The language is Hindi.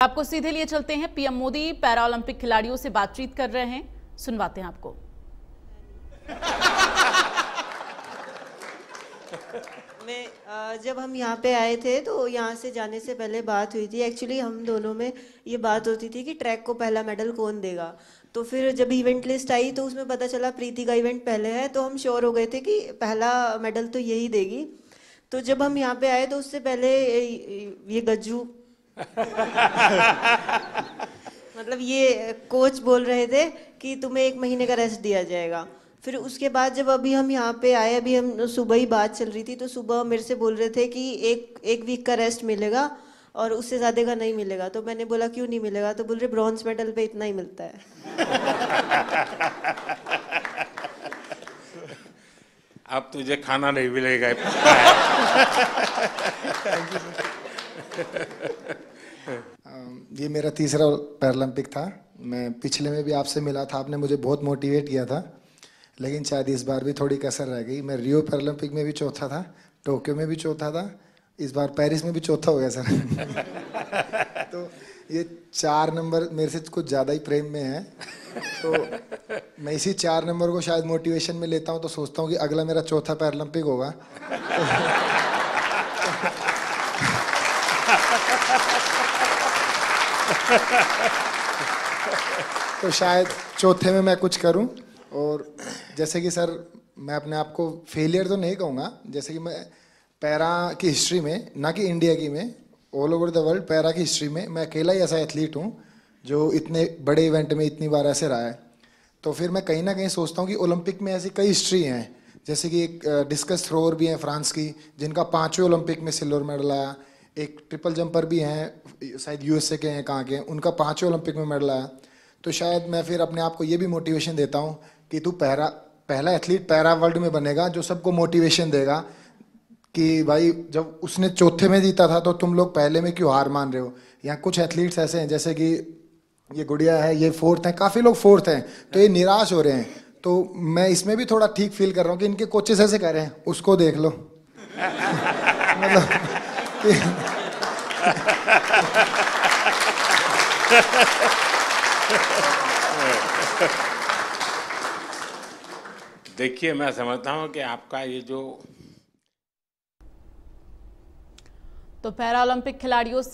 आपको सीधे लिए चलते हैं। पीएम मोदी पैरालंपिक खिलाड़ियों से बातचीत कर रहे हैं, सुनवाते हैं आपको। जब हम यहाँ पे आए थे तो यहाँ से जाने से पहले बात हुई थी। एक्चुअली हम दोनों में ये बात होती थी कि ट्रैक को पहला मेडल कौन देगा। तो फिर जब इवेंट लिस्ट आई तो उसमें पता चला प्रीति का इवेंट पहले है, तो हम श्योर हो गए थे कि पहला मेडल तो यही देगी। तो जब हम यहाँ पे आए तो उससे पहले ये गज्जू मतलब ये कोच बोल रहे थे कि तुम्हें 1 महीने का रेस्ट दिया जाएगा। फिर उसके बाद जब अभी हम यहाँ पे आए, अभी हम सुबह ही बात चल रही थी, तो सुबह मेरे से बोल रहे थे कि एक वीक का रेस्ट मिलेगा और उससे ज़्यादा का नहीं मिलेगा। तो मैंने बोला क्यों नहीं मिलेगा, तो बोल रहे ब्रॉन्ज मेडल पे इतना ही मिलता है। अब तुझे खाना नहीं मिलेगा। ये मेरा तीसरा पैरालंपिक था। मैं पिछले में भी आपसे मिला था, आपने मुझे बहुत मोटिवेट किया था, लेकिन शायद इस बार भी थोड़ी कसर रह गई। मैं रियो पैरालंपिक में भी चौथा था, टोक्यो में भी चौथा था, इस बार पेरिस में भी चौथा हो गया सर। तो ये 4 नंबर मेरे से कुछ ज़्यादा ही प्रेम में है, तो मैं इसी 4 नंबर को शायद मोटिवेशन में लेता हूँ। तो सोचता हूँ कि अगला मेरा चौथा पैरालंपिक होगा। तो शायद चौथे में मैं कुछ करूं। और जैसे कि सर, मैं अपने आप को फेलियर तो नहीं कहूँगा। जैसे कि मैं पैरा की हिस्ट्री में, ना कि इंडिया की में, all over the world para की हिस्ट्री में मैं अकेला ही ऐसा एथलीट हूँ जो इतने बड़े इवेंट में इतनी बार ऐसे रहा है। तो फिर मैं कहीं ना कहीं सोचता हूँ कि ओलंपिक में ऐसी कई हिस्ट्री हैं। जैसे कि एक डिस्कस थ्रोअर भी हैं फ्रांस की, जिनका 5वें ओलंपिक में सिल्वर मेडल आया। एक ट्रिपल जंपर भी हैं, शायद यूएसए के हैं, कहाँ के हैं, उनका 5वें ओलंपिक में मेडल आया। तो शायद मैं फिर अपने आप को ये भी मोटिवेशन देता हूँ कि तू पहला एथलीट पैरा वर्ल्ड में बनेगा जो सबको मोटिवेशन देगा कि भाई जब उसने चौथे में जीता था तो तुम लोग पहले में क्यों हार मान रहे हो। यहाँ कुछ एथलीट्स ऐसे हैं, जैसे कि ये गुड़िया है, ये 4th हैं, काफ़ी लोग 4th हैं, तो ये निराश हो रहे हैं। तो मैं इसमें भी थोड़ा ठीक फील कर रहा हूँ कि इनके कोचेस ऐसे कह रहे हैं, उसको देख लो। मतलब देखिए, मैं समझता हूँ कि आपका ये जो तो पैरालंपिक खिलाड़ियों से